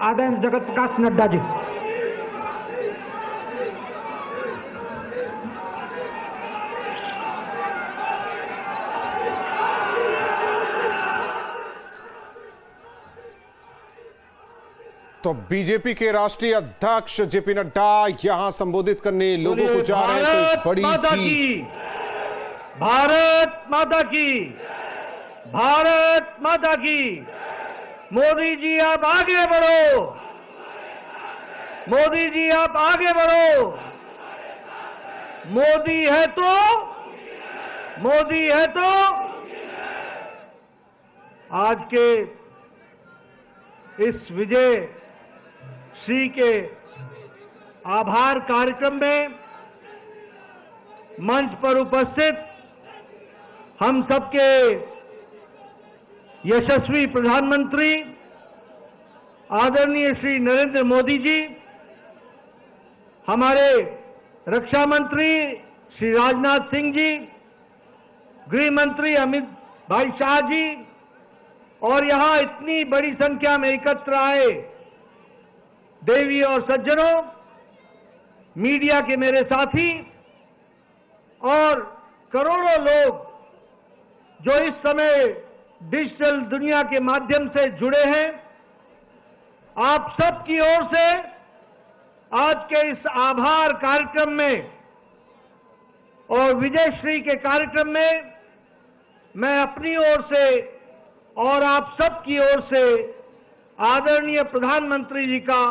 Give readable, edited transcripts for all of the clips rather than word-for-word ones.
आदरणीय जगत प्रकाश नड्डा जी। तो बीजेपी के राष्ट्रीय अध्यक्ष जेपी नड्डा यहां संबोधित करने लोगों को जा रहे हैं। तो बड़ी भारत माता की, भारत माता की। मोदी जी आप आगे बढ़ो, मोदी जी आप आगे बढ़ो। मोदी है तो, मोदी है तो। आज के इस विजय श्री के आभार कार्यक्रम में मंच पर उपस्थित हम सबके यशस्वी प्रधानमंत्री आदरणीय श्री नरेंद्र मोदी जी, हमारे रक्षा मंत्री श्री राजनाथ सिंह जी, गृह मंत्री अमित भाई शाह जी, और यहां इतनी बड़ी संख्या में एकत्र आए देवी और सज्जनों, मीडिया के मेरे साथी और करोड़ों लोग जो इस समय डिजिटल दुनिया के माध्यम से जुड़े हैं, आप सब की ओर से आज के इस आभार कार्यक्रम में और विजयश्री के कार्यक्रम में मैं अपनी ओर से और आप सब की ओर से आदरणीय प्रधानमंत्री जी का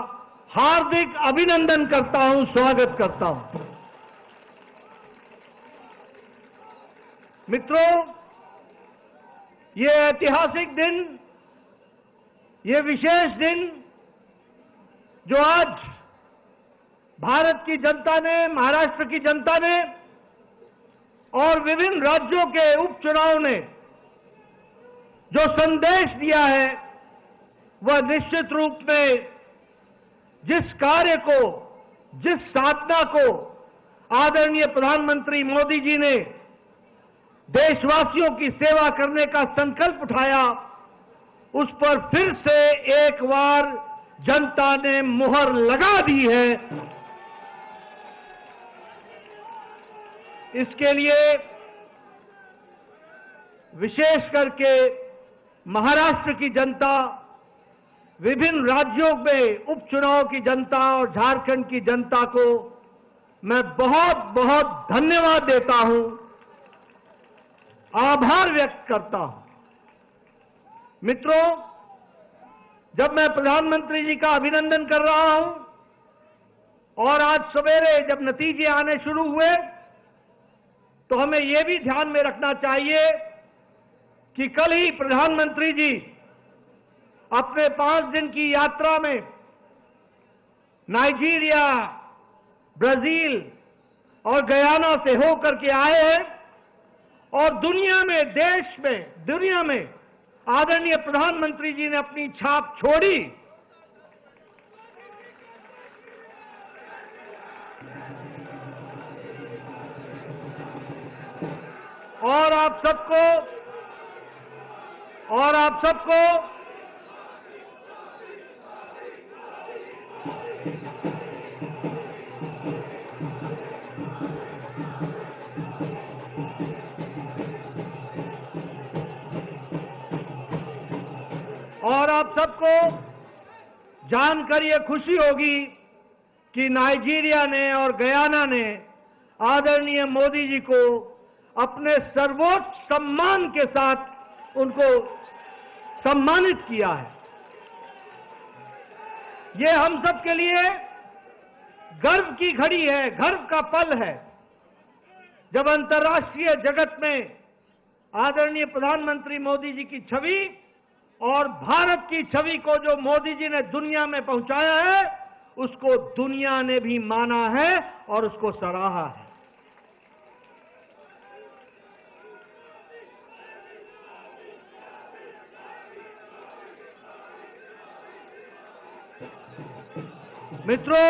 हार्दिक अभिनंदन करता हूं, स्वागत करता हूं। मित्रों, ये ऐतिहासिक दिन, ये विशेष दिन जो आज भारत की जनता ने, महाराष्ट्र की जनता ने और विभिन्न राज्यों के उपचुनाव ने जो संदेश दिया है, वह निश्चित रूप में जिस कार्य को, जिस साधना को आदरणीय प्रधानमंत्री मोदी जी ने देशवासियों की सेवा करने का संकल्प उठाया, उस पर फिर से एक बार जनता ने मुहर लगा दी है। इसके लिए विशेष करके महाराष्ट्र की जनता, विभिन्न राज्यों में उपचुनाव की जनता और झारखंड की जनता को मैं बहुत बहुत धन्यवाद देता हूं, आभार व्यक्त करता हूं। मित्रों, जब मैं प्रधानमंत्री जी का अभिनंदन कर रहा हूं और आज सवेरे जब नतीजे आने शुरू हुए, तो हमें यह भी ध्यान में रखना चाहिए कि कल ही प्रधानमंत्री जी अपने 5 दिन की यात्रा में नाइजीरिया, ब्राजील और गयाना से होकर के आए हैं और दुनिया में, देश में, दुनिया में आदरणीय प्रधानमंत्री जी ने अपनी छाप छोड़ी। और आप सबको जानकर ये खुशी होगी कि नाइजीरिया ने और गयाना ने आदरणीय मोदी जी को अपने सर्वोच्च सम्मान के साथ उनको सम्मानित किया है। ये हम सब के लिए गर्व की घड़ी है, गर्व का पल है, जब अंतर्राष्ट्रीय जगत में आदरणीय प्रधानमंत्री मोदी जी की छवि और भारत की छवि को जो मोदी जी ने दुनिया में पहुंचाया है, उसको दुनिया ने भी माना है और उसको सराहा है। मित्रों,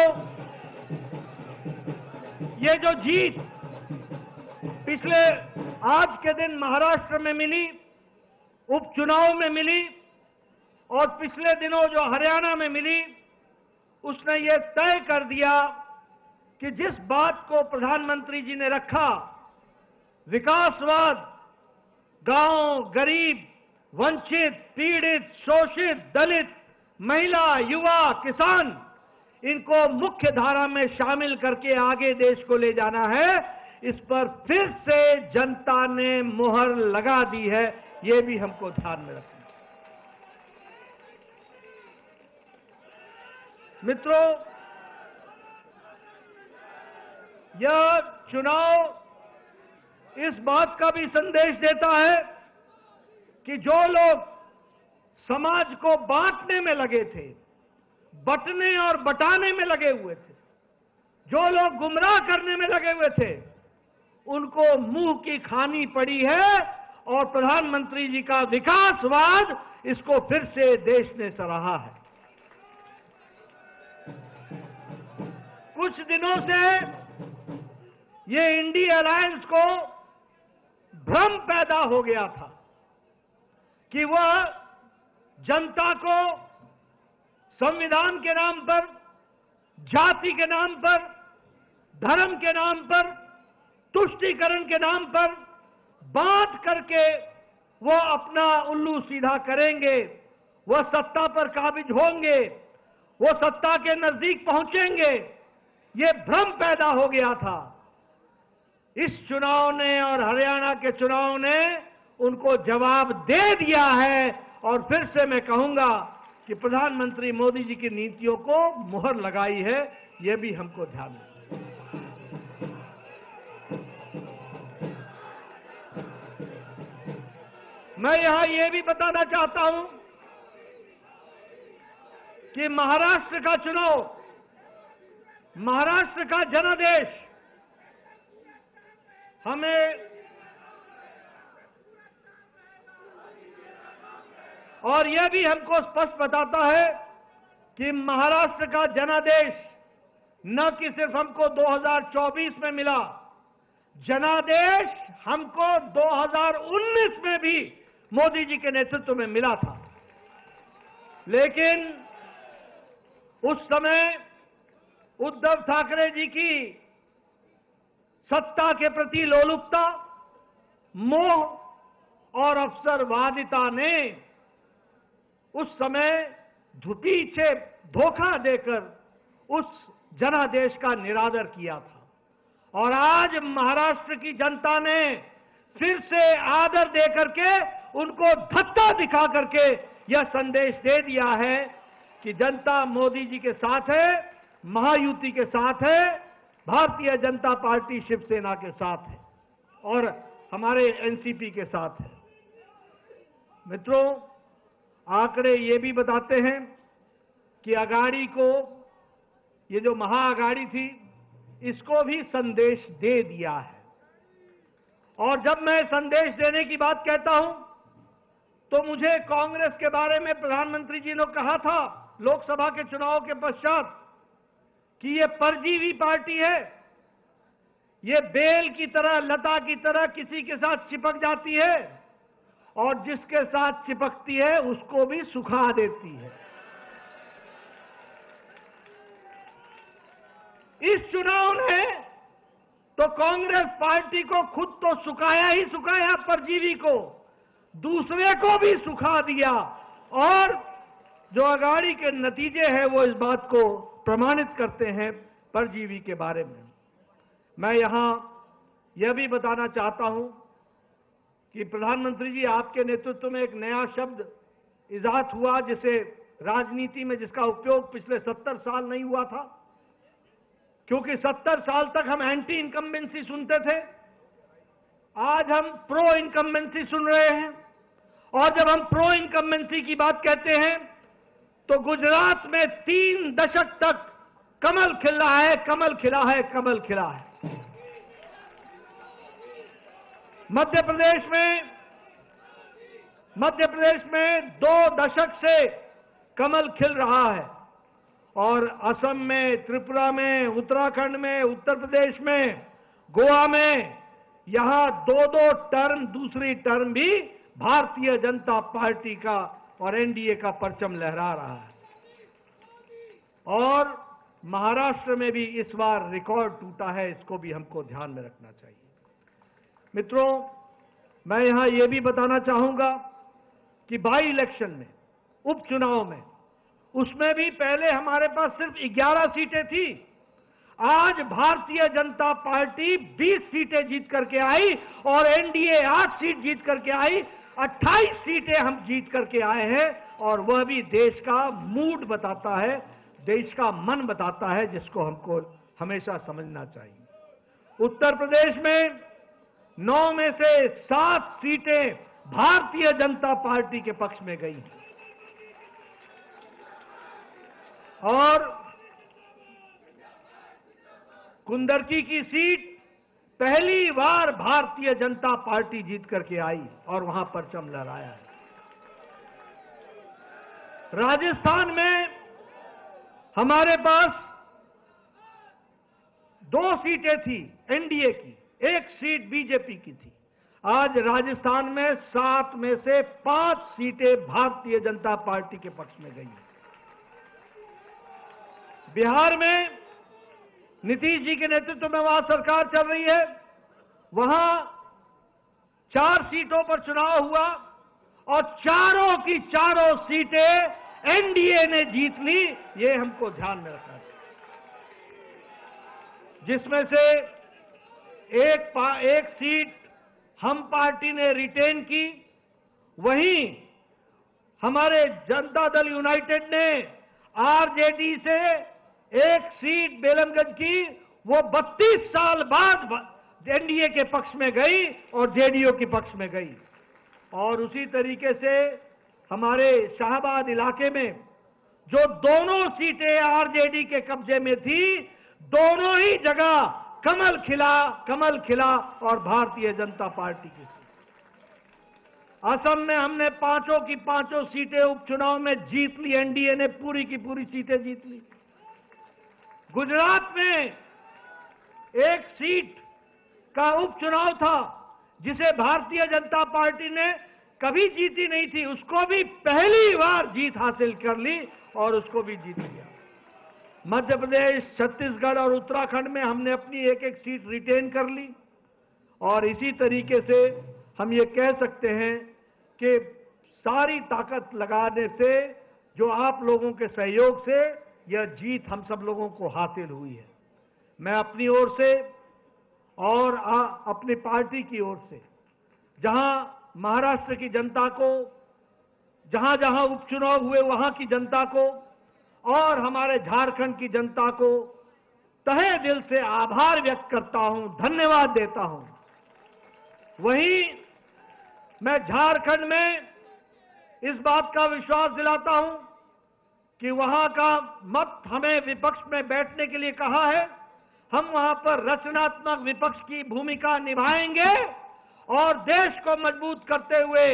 ये जो जीत पिछले आज के दिन महाराष्ट्र में मिली, उपचुनाव में मिली, और पिछले दिनों जो हरियाणा में मिली, उसने ये तय कर दिया कि जिस बात को प्रधानमंत्री जी ने रखा, विकासवाद, गांव, गरीब, वंचित, पीड़ित, शोषित, दलित, महिला, युवा, किसान, इनको मुख्य धारा में शामिल करके आगे देश को ले जाना है, इस पर फिर से जनता ने मुहर लगा दी है। ये भी हमको ध्यान में रखना। मित्रों, यह चुनाव इस बात का भी संदेश देता है कि जो लोग समाज को बांटने में लगे थे, बंटने और बटाने में लगे हुए थे, जो लोग गुमराह करने में लगे हुए थे, उनको मुंह की खानी पड़ी है और प्रधानमंत्री जी का विकासवाद, इसको फिर से देश ने सराहा है। कुछ दिनों से ये इंडिया अलायंस को भ्रम पैदा हो गया था कि वह जनता को संविधान के नाम पर, जाति के नाम पर, धर्म के नाम पर, तुष्टीकरण के नाम पर बांट करके वो अपना उल्लू सीधा करेंगे, वह सत्ता पर काबिज होंगे, वो सत्ता के नजदीक पहुंचेंगे। ये भ्रम पैदा हो गया था। इस चुनाव ने और हरियाणा के चुनाव ने उनको जवाब दे दिया है। और फिर से मैं कहूंगा कि प्रधानमंत्री मोदी जी की नीतियों को मुहर लगाई है। यह भी हमको ध्यान रखना। मैं यहां यह भी बताना चाहता हूं कि महाराष्ट्र का चुनाव, महाराष्ट्र का जनादेश हमें, और यह भी हमको स्पष्ट बताता है कि महाराष्ट्र का जनादेश न कि सिर्फ हमको 2024 में मिला, जनादेश हमको 2019 में भी मोदी जी के नेतृत्व में मिला था। लेकिन उस समय उद्धव ठाकरे जी की सत्ता के प्रति लोलुपता, मोह और अवसरवादिता ने उस समय पीछे धोखा देकर उस जनादेश का निरादर किया था। और आज महाराष्ट्र की जनता ने फिर से आदर दे करके, उनको धक्का दिखा करके यह संदेश दे दिया है कि जनता मोदी जी के साथ है, महायुति के साथ है, भारतीय जनता पार्टी शिवसेना के साथ है और हमारे एनसीपी के साथ है। मित्रों, आंकड़े ये भी बताते हैं कि अगाड़ी को, ये जो महाअगाड़ी थी, इसको भी संदेश दे दिया है। और जब मैं संदेश देने की बात कहता हूं तो मुझे कांग्रेस के बारे में प्रधानमंत्री जी ने कहा था लोकसभा के चुनाव के पश्चात कि ये परजीवी पार्टी है, ये बेल की तरह, लता की तरह किसी के साथ चिपक जाती है और जिसके साथ चिपकती है उसको भी सुखा देती है। इस चुनाव ने तो कांग्रेस पार्टी को खुद तो सुखाया ही सुखाया, परजीवी को, दूसरे को भी सुखा दिया। और जो अगाड़ी के नतीजे हैं वो इस बात को प्रमाणित करते हैं परजीवी के बारे में। मैं यहां यह भी बताना चाहता हूं कि प्रधानमंत्री जी, आपके नेतृत्व में एक नया शब्द इजाद हुआ, जिसे राजनीति में जिसका उपयोग पिछले 70 साल नहीं हुआ था, क्योंकि 70 साल तक हम एंटी इनकम्बेंसी सुनते थे। आज हम प्रो इनकम्बेंसी सुन रहे हैं। और जब हम प्रो इनकम्बेंसी की बात कहते हैं तो गुजरात में 3 दशक तक कमल खिला है, कमल खिला है, कमल खिला है। मध्य प्रदेश में 2 दशक से कमल खिल रहा है। और असम में, त्रिपुरा में, उत्तराखंड में, उत्तर प्रदेश में, गोवा में, यहां 2-2 टर्म, दूसरी टर्म भी भारतीय जनता पार्टी का और एनडीए का परचम लहरा रहा है। और महाराष्ट्र में भी इस बार रिकॉर्ड टूटा है, इसको भी हमको ध्यान में रखना चाहिए। मित्रों, मैं यहां यह भी बताना चाहूंगा कि बाई इलेक्शन में, उपचुनाव में, उसमें भी पहले हमारे पास सिर्फ 11 सीटें थी। आज भारतीय जनता पार्टी 20 सीटें जीत करके आई और एनडीए 8 सीट जीत करके आई। 28 सीटें हम जीत करके आए हैं और वह भी देश का मूड बताता है, देश का मन बताता है, जिसको हमको हमेशा समझना चाहिए। उत्तर प्रदेश में 9 में से 7 सीटें भारतीय जनता पार्टी के पक्ष में गई और कुंदरकी की सीट पहली बार भारतीय जनता पार्टी जीत करके आई और वहां परचम लहराया है। राजस्थान में हमारे पास 2 सीटें थी एनडीए की, 1 सीट बीजेपी की थी। आज राजस्थान में 7 में से 5 सीटें भारतीय जनता पार्टी के पक्ष में गई। बिहार में नीतीश जी के नेतृत्व में वहां सरकार चल रही है, वहां 4 सीटों पर चुनाव हुआ और चारों की चारों सीटें एनडीए ने जीत ली। ये हमको ध्यान में रखना चाहिए। जिसमें से एक सीट हम पार्टी ने रिटेन की, वहीं हमारे जनता दल यूनाइटेड ने आरजेडी से 1 सीट बेलमगंज की, वो 32 साल बाद एनडीए के पक्ष में गई और जेडीयू के पक्ष में गई। और उसी तरीके से हमारे शाहबाद इलाके में जो दोनों सीटें आरजेडी के कब्जे में थी, दोनों ही जगह कमल खिला और भारतीय जनता पार्टी की सीट। असम में हमने 5 की 5 सीटें उपचुनाव में जीत ली, एनडीए ने पूरी की पूरी सीटें जीत ली। गुजरात में 1 सीट का उपचुनाव था जिसे भारतीय जनता पार्टी ने कभी जीती नहीं थी, उसको भी पहली बार जीत हासिल कर ली और उसको भी जीत लिया। मध्य प्रदेश, छत्तीसगढ़ और उत्तराखंड में हमने अपनी 1-1 सीट रिटेन कर ली। और इसी तरीके से हम ये कह सकते हैं कि सारी ताकत लगाने से, जो आप लोगों के सहयोग से यह जीत हम सब लोगों को हासिल हुई है। मैं अपनी ओर से और अपनी पार्टी की ओर से, जहां महाराष्ट्र की जनता को, जहां जहां उपचुनाव हुए वहां की जनता को और हमारे झारखंड की जनता को तहे दिल से आभार व्यक्त करता हूं, धन्यवाद देता हूं। वहीं मैं झारखंड में इस बात का विश्वास दिलाता हूं कि वहां का मत हमें विपक्ष में बैठने के लिए कहा है, हम वहां पर रचनात्मक विपक्ष की भूमिका निभाएंगे और देश को मजबूत करते हुए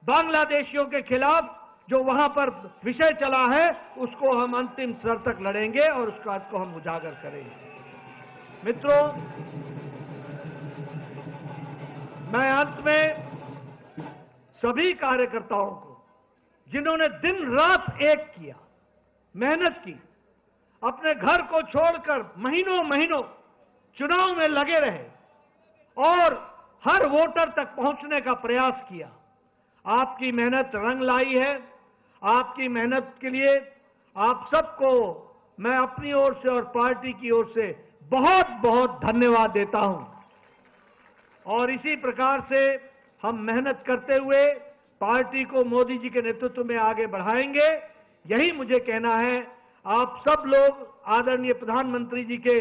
बांग्लादेशियों के खिलाफ जो वहां पर विषय चला है उसको हम अंतिम स्तर तक लड़ेंगे और उस बात को हम उजागर करेंगे। मित्रों, मैं अंत में सभी कार्यकर्ताओं को, जिन्होंने दिन रात एक किया, मेहनत की, अपने घर को छोड़कर महीनों चुनाव में लगे रहे और हर वोटर तक पहुंचने का प्रयास किया, आपकी मेहनत रंग लाई है। आपकी मेहनत के लिए आप सबको मैं अपनी ओर से और पार्टी की ओर से बहुत बहुत धन्यवाद देता हूं। और इसी प्रकार से हम मेहनत करते हुए पार्टी को मोदी जी के नेतृत्व में आगे बढ़ाएंगे। यही मुझे कहना है। आप सब लोग आदरणीय प्रधानमंत्री जी के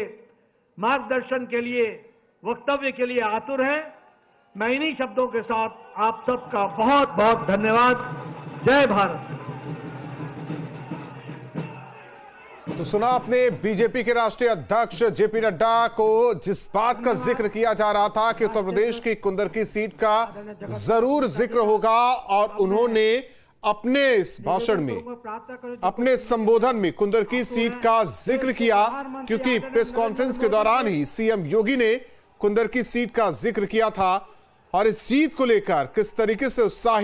मार्गदर्शन के लिए, वक्तव्य के लिए आतुर हैं। मैं इन्हीं शब्दों के साथ आप सबका बहुत बहुत धन्यवाद। जय भारत। तो सुना आपने बीजेपी के राष्ट्रीय अध्यक्ष जेपी नड्डा को जिस बात का जिक्र किया जा रहा था कि उत्तर प्रदेश की कुंदरकी सीट का जरूर जिक्र होगा, और उन्होंने अपने इस भाषण में, अपने संबोधन में कुंदरकी सीट का जिक्र किया, क्योंकि प्रेस कॉन्फ्रेंस के दौरान ही सीएम योगी ने कुंदरकी सीट का जिक्र किया था और इस जीत को लेकर किस तरीके से उत्साहित